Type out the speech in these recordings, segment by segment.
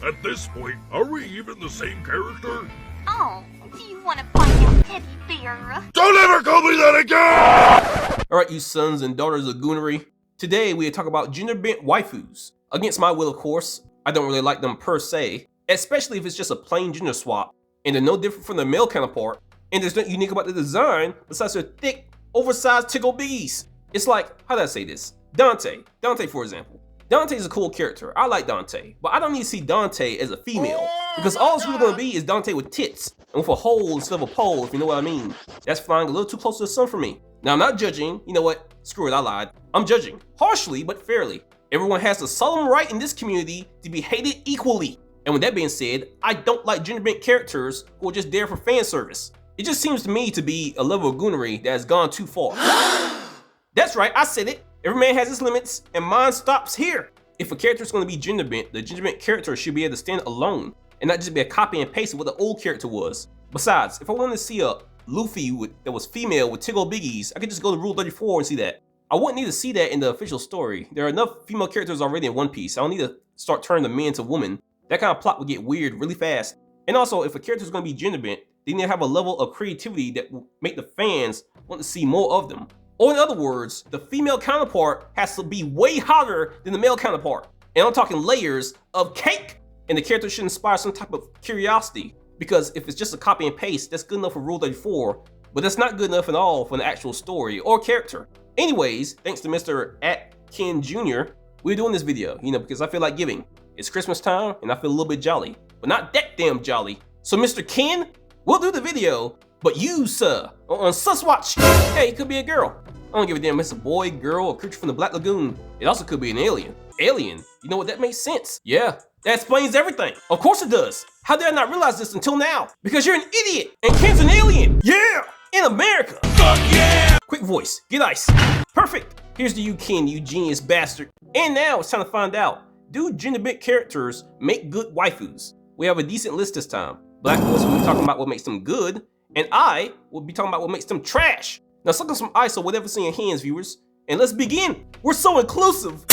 At this point, are we even the same character? Oh, do you want to find out, teddy bear? Don't ever call me that again! Alright, you sons and daughters of Goonery. Today we talk about gender-bent waifus. Against my will, of course. I don't really like them per se, especially if it's just a plain gender swap, and they're no different from their male counterpart, and there's nothing unique about the design besides their thick, oversized tickle biggies. It's like, how do I say this? Dante for example. Dante's a cool character, I like Dante, but I don't need to see Dante as a female, because all it's really gonna be is Dante with tits, and with a hole instead of a pole, if you know what I mean. That's flying a little too close to the sun for me. Now I'm not judging, you know what, screw it, I lied. I'm judging, harshly but fairly. Everyone has the solemn right in this community to be hated equally. And with that being said, I don't like gender-bent characters who are just there for fan service. It just seems to me to be a level of goonery that has gone too far. That's right, I said it. Every man has his limits, and mine stops here. If a character is going to be gender-bent, the gender-bent character should be able to stand alone, and not just be a copy and paste of what the old character was. Besides, if I wanted to see a Luffy that was female with tickle biggies, I could just go to Rule 34 and see that. I wouldn't need to see that in the official story. There are enough female characters already in One Piece. I don't need to start turning the men to women. That kind of plot would get weird really fast. And also, if a character is going to be gender-bent, they need to have a level of creativity that will make the fans want to see more of them. Or in other words, the female counterpart has to be way hotter than the male counterpart. And I'm talking layers of cake. And the character should inspire some type of curiosity. Because if it's just a copy and paste, that's good enough for Rule 34, but that's not good enough at all for an actual story or character. Anyways, thanks to Mr. Ken Jr., we're doing this video, because I feel like giving. It's Christmas time, and I feel a little bit jolly, but not that damn jolly. So Mr. Ken, we'll do the video, but you, sir, on Sus Watch, hey, it could be a girl. I don't give a damn if it's a boy, girl, or creature from the Black Lagoon. It also could be an alien. Alien? You know what, that makes sense. Yeah, that explains everything. Of course it does. How did I not realize this until now? Because you're an idiot, and Ken's an alien. Yeah, in America. Fuck yeah! Quick voice, get ice. Perfect. Here's to you, Ken, you genius bastard. And now it's time to find out, do gender-bent characters make good waifus? We have a decent list this time. Black Horse will be talking about what makes them good, and I will be talking about what makes them trash. Now suck on some ice or whatever's in your hands, viewers, and let's begin. We're so inclusive.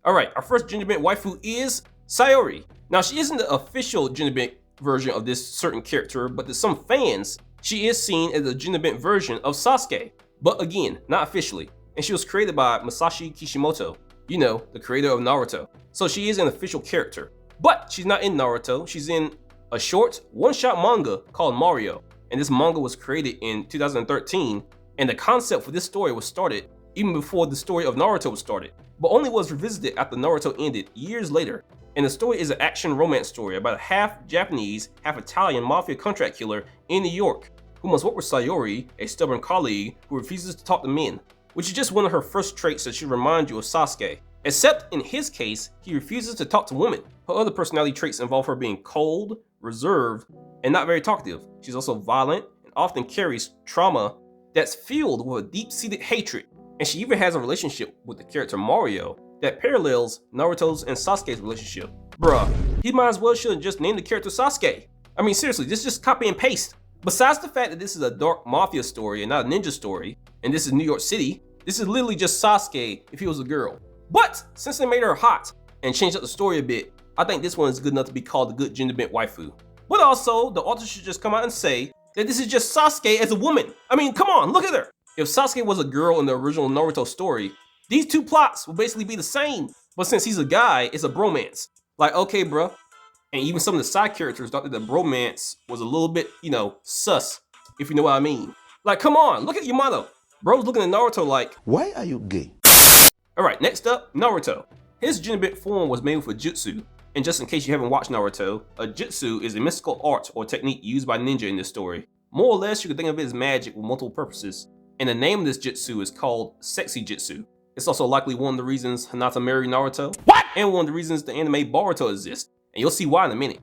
Alright, our first gender-bent waifu is Sori. Now she isn't the official gender-bent version of this certain character, but to some fans, she is seen as a gender-bent version of Sasuke. But again, not officially. And she was created by Masashi Kishimoto, the creator of Naruto. So she is an official character. But she's not in Naruto, she's in a short, one-shot manga called Mario. And this manga was created in 2013, and the concept for this story was started even before the story of Naruto was started, but only was revisited after Naruto ended years later. And the story is an action romance story about a half Japanese, half Italian mafia contract killer in New York, who must work with Sayori, a stubborn colleague who refuses to talk to men, which is just one of her first traits that should remind you of Sasuke. Except in his case, he refuses to talk to women. Her other personality traits involve her being cold, reserved, and not very talkative. She's also violent and often carries trauma that's fueled with a deep-seated hatred. And she even has a relationship with the character Mario that parallels Naruto's and Sasuke's relationship. Bruh, he might as well should have just named the character Sasuke. I mean seriously, this is just copy and paste. Besides the fact that this is a dark mafia story and not a ninja story, and this is New York City, this is literally just Sasuke if he was a girl. But since they made her hot and changed up the story a bit, I think this one is good enough to be called a good gender-bent waifu. But also, the author should just come out and say that this is just Sasuke as a woman. I mean, come on, look at her. If Sasuke was a girl in the original Naruto story, these two plots will basically be the same. But since he's a guy, it's a bromance. Like, okay, bruh. And even some of the side characters thought that the bromance was a little bit, sus, if you know what I mean. Like, come on, look at Yamato. Bro's looking at Naruto like, why are you gay? Alright, next up, Naruto. His gender-bent form was made with a jutsu. And just in case you haven't watched Naruto, a jutsu is a mystical art or technique used by ninja in this story. More or less, you can think of it as magic with multiple purposes. And the name of this jutsu is called Sexy Jutsu. It's also likely one of the reasons Hinata married Naruto. What? And one of the reasons the anime Boruto exists. And you'll see why in a minute.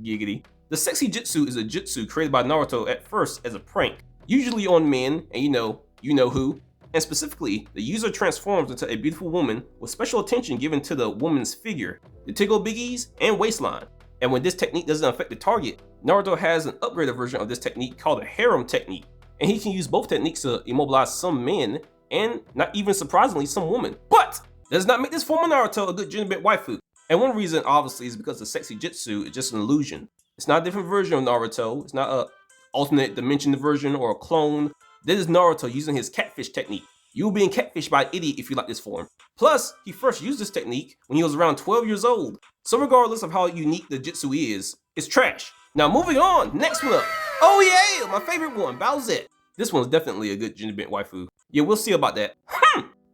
Giggity. The Sexy Jutsu is a jutsu created by Naruto at first as a prank, usually on men, and you know who. And specifically, the user transforms into a beautiful woman with special attention given to the woman's figure, the tickle biggies, and waistline. And when this technique doesn't affect the target, Naruto has an upgraded version of this technique called a harem technique. And he can use both techniques to immobilize some men, and not even surprisingly, some women. But that does not make this form of Naruto a good gender-bent waifu. And one reason, obviously, is because the sexy jutsu is just an illusion. It's not a different version of Naruto. It's not a alternate dimension version or a clone. This is Naruto using his catfish technique. You'll be catfished by an idiot if you like this form. Plus, he first used this technique when he was around 12 years old. So regardless of how unique the jutsu is, it's trash. Now moving on, next one up. Oh yeah, my favorite one, Bowzette. This one's definitely a good Genderbent waifu. Yeah, we'll see about that.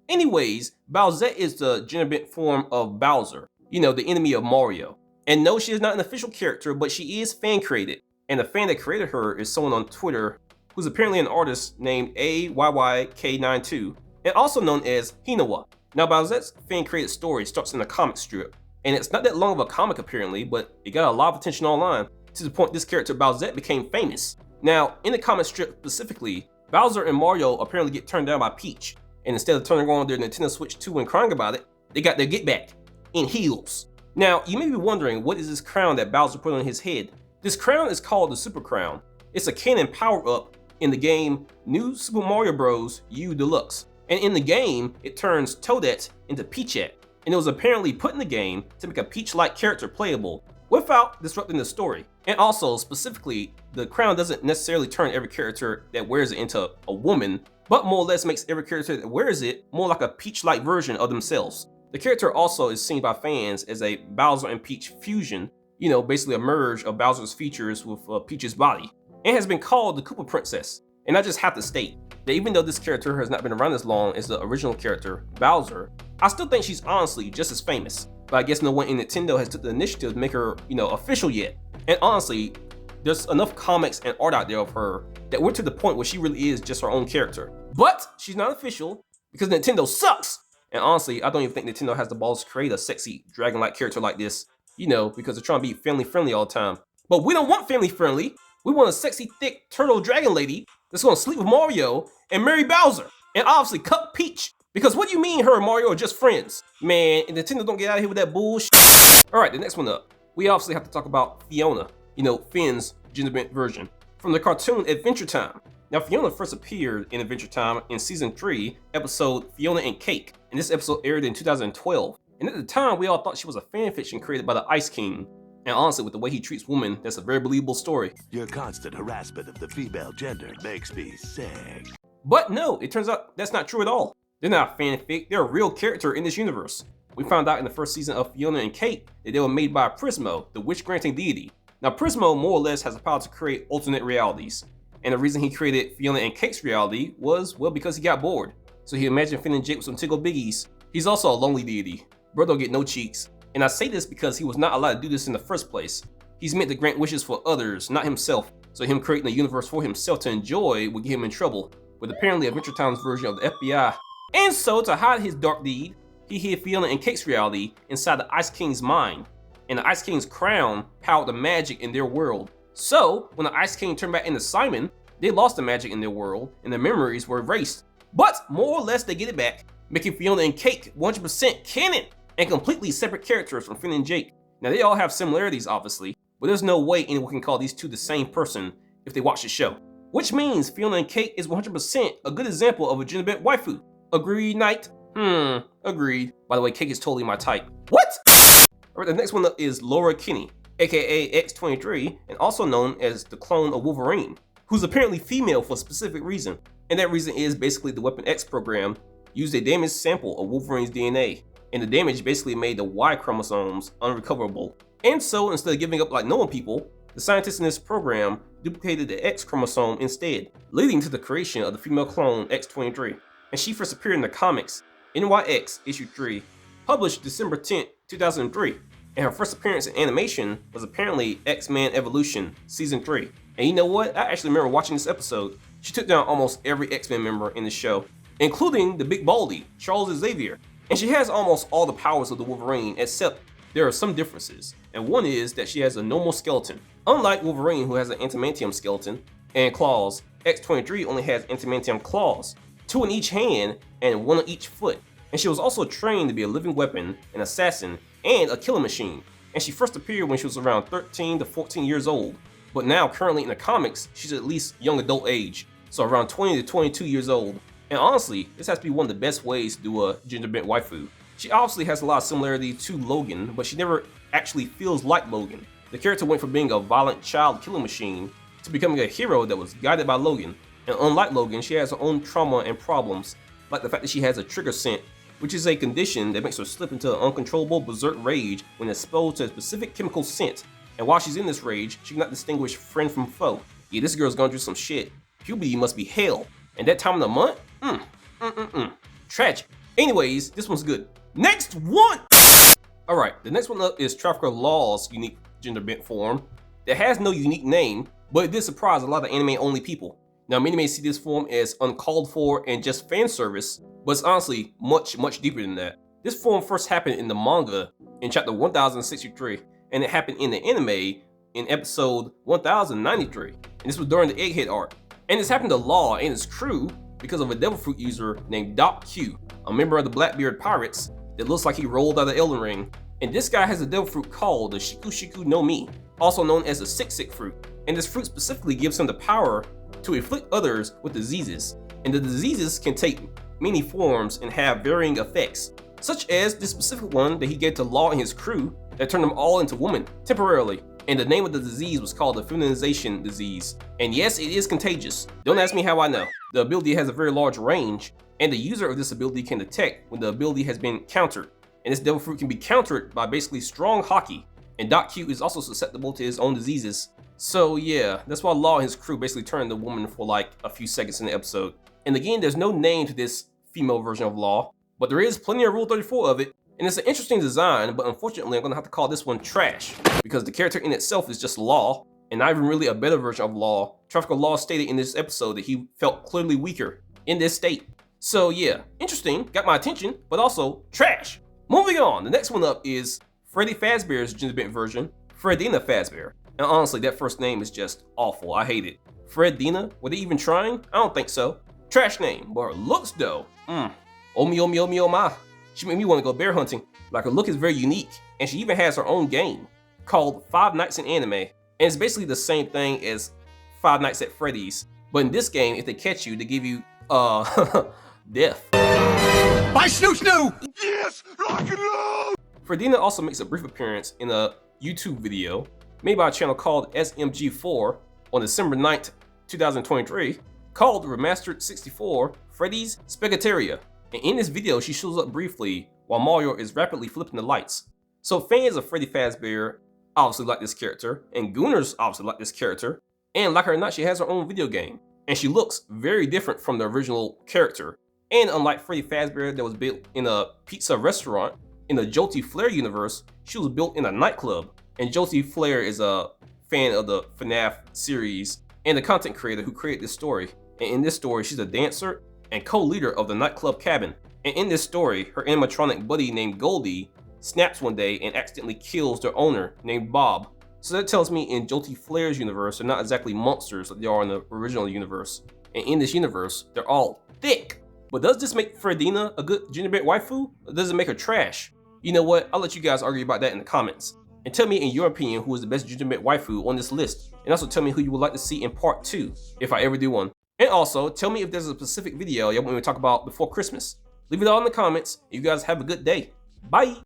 Anyways, Bowzette is the Genderbent form of Bowser. You know, the enemy of Mario. And no, she is not an official character, but she is fan created. And the fan that created her is someone on Twitter who's apparently an artist named AYYK92, and also known as Hinawa. Now, Bowzette's fan created story starts in a comic strip, and it's not that long of a comic apparently, but it got a lot of attention online, to the point this character Bowzette became famous. Now, in the comic strip specifically, Bowser and Mario apparently get turned down by Peach, and instead of turning on their Nintendo Switch 2 and crying about it, they got their get back in heels. Now, you may be wondering, what is this crown that Bowser put on his head? This crown is called the Super Crown. It's a canon power-up in the game New Super Mario Bros. U Deluxe. And in the game, it turns Toadette into Peachette. And it was apparently put in the game to make a Peach-like character playable without disrupting the story. And also, specifically, the crown doesn't necessarily turn every character that wears it into a woman, but more or less makes every character that wears it more like a Peach-like version of themselves. The character also is seen by fans as a Bowser and Peach fusion, you know, basically a merge of Bowser's features with Peach's body, and has been called the Koopa Princess. And I just have to state that even though this character has not been around as long as the original character, Bowser, I still think she's honestly just as famous. But I guess no one in Nintendo has took the initiative to make her, you know, official yet. And honestly, there's enough comics and art out there of her that we're to the point where she really is just her own character. But she's not official because Nintendo sucks! And honestly, I don't even think Nintendo has the balls to create a sexy dragon-like character like this, you know, because they're trying to be family-friendly all the time. But we don't want family-friendly. We want a sexy, thick turtle dragon lady that's gonna sleep with Mario and marry Bowser, and obviously cut Peach. Because what do you mean her and Mario are just friends? Man, Nintendo don't get out of here with that bullshit. Alright, the next one up. We obviously have to talk about Fiona, you know, Finn's Genderbent version, from the cartoon Adventure Time. Now, Fiona first appeared in Adventure Time in Season 3, episode Fiona and Cake, and this episode aired in 2012. And at the time, we all thought she was a fanfiction created by the Ice King. And honestly, with the way he treats women, that's a very believable story. Your constant harassment of the female gender makes me sick. But no, it turns out that's not true at all. They're not fanfic, they're a real character in this universe. We found out in the first season of Fiona and Cake that they were made by Prismo, the wish-granting deity. Now, Prismo more or less has the power to create alternate realities. And the reason he created Fiona and Cake's reality was, well, because he got bored. So he imagined Finn and Jake with some tickle biggies. He's also a lonely deity. Bro don't get no cheeks. And I say this because he was not allowed to do this in the first place. He's meant to grant wishes for others, not himself. So him creating a universe for himself to enjoy would get him in trouble with apparently Adventure Time's version of the FBI. And so, to hide his dark deed, he hid Fiona and Cake's reality inside the Ice King's mind. And the Ice King's crown powered the magic in their world. So, when the Ice King turned back into Simon, they lost the magic in their world and their memories were erased. But more or less they get it back, making Fiona and Cake 100% canon and completely separate characters from Finn and Jake. Now they all have similarities obviously, but there's no way anyone can call these two the same person if they watch the show. Which means Fiona and Cake is 100% a good example of a Genderbent waifu. Agreed, Knight? Agreed. By the way, Cake is totally my type. What? Alright, the next one up is Laura Kinney, aka X-23, and also known as the clone of Wolverine, who's apparently female for a specific reason. And that reason is basically the Weapon X program used a damaged sample of Wolverine's DNA, and the damage basically made the Y chromosomes unrecoverable. And so, instead of giving up like normal people, the scientists in this program duplicated the X chromosome instead, leading to the creation of the female clone X-23. And she first appeared in the comics NYX Issue 3, published December 10, 2003. And her first appearance in animation was apparently X-Men Evolution Season 3. And you know what? I actually remember watching this episode. She took down almost every X-Men member in the show, including the Big Baldy, Charles Xavier. And she has almost all the powers of the Wolverine, except there are some differences. And one is that she has a normal skeleton. Unlike Wolverine, who has an adamantium skeleton and claws, X-23 only has adamantium claws, 2 in each hand and 1 on each foot. And she was also trained to be a living weapon, an assassin, and a killing machine. And she first appeared when she was around 13 to 14 years old. But now, currently in the comics, she's at least young adult age, so around 20 to 22 years old. And honestly, this has to be one of the best ways to do a Genderbent waifu. She obviously has a lot of similarity to Logan, but she never actually feels like Logan. The character went from being a violent child killing machine to becoming a hero that was guided by Logan. And unlike Logan, she has her own trauma and problems, like the fact that she has a trigger scent, which is a condition that makes her slip into an uncontrollable berserk rage when exposed to a specific chemical scent. And while she's in this rage, she cannot distinguish friend from foe. Yeah, this girl's gone through some shit. Puberty must be hell. And that time of the month? Tragic. Anyways, this one's good. Next one! Alright, the next one up is Trafficker Law's unique gender bent form that has no unique name, but it did surprise a lot of anime-only people. Now, many may see this form as uncalled for and just fan service, but it's honestly much deeper than that. This form first happened in the manga in chapter 1063, and it happened in the anime in episode 1093, and this was during the Egghead arc. And this happened to Law and his crew because of a devil fruit user named Doc Q, a member of the Blackbeard Pirates that looks like he rolled out of Elden Ring. And this guy has a devil fruit called the Shiku Shiku no Mi, also known as the Sick fruit. And this fruit specifically gives him the power to afflict others with diseases. And the diseases can take many forms and have varying effects, such as this specific one that he gave to Law and his crew that turned them all into women temporarily. And the name of the disease was called the feminization disease. And yes, it is contagious. Don't ask me how I know. The ability has a very large range, and the user of this ability can detect when the ability has been countered. And this devil fruit can be countered by basically strong hockey. And Doc Q is also susceptible to his own diseases. So yeah, that's why Law and his crew basically turned the woman for like a few seconds in the episode. And again, there's no name to this female version of Law, but there is plenty of Rule 34 of it. And it's an interesting design, but unfortunately I'm gonna have to call this one trash, because the character in itself is just Law, and not even really a better version of Law. Trafficker Law stated in this episode that he felt clearly weaker in this state. So yeah, interesting, got my attention, but also trash. Moving on, the next one up is Freddy Fazbear's gender-bent version, Fredina Fazbear. And honestly, that first name is just awful, I hate it. Fredina, were they even trying? I don't think so. Trash name, but her looks though, oh my. She made me want to go bear hunting. Like, her look is very unique, and she even has her own game called Five Nights in Anime. And it's basically the same thing as Five Nights at Freddy's, but in this game, if they catch you, they give you, death. Bye, Snoo Snoo! Yes, rock and roll! Fredina also makes a brief appearance in a YouTube video made by a channel called SMG4 on December 9th, 2023, called Remastered 64 Freddy's Spaghetteria. And in this video, she shows up briefly while Mario is rapidly flipping the lights. So fans of Freddy Fazbear obviously like this character, and Gooners obviously like this character, and like her or not, she has her own video game. And she looks very different from the original character. And unlike Freddy Fazbear that was built in a pizza restaurant, in the Jolty Flair universe, she was built in a nightclub. And Jolty Flair is a fan of the FNAF series and the content creator who created this story. And in this story, she's a dancer and co-leader of the nightclub cabin. And in this story, her animatronic buddy named Goldie snaps one day and accidentally kills their owner named Bob. So that tells me in Jolty Flair's universe, they're not exactly monsters like they are in the original universe. And in this universe, they're all thick. But does this make Fredina a good gender-bent waifu, or does it make her trash? You know what, I'll let you guys argue about that in the comments. And tell me in your opinion who is the best gender-bent waifu on this list. And also tell me who you would like to see in part 2, if I ever do one. And also, tell me if there's a specific video y'all want me to talk about before Christmas. Leave it all in the comments. You guys have a good day. Bye!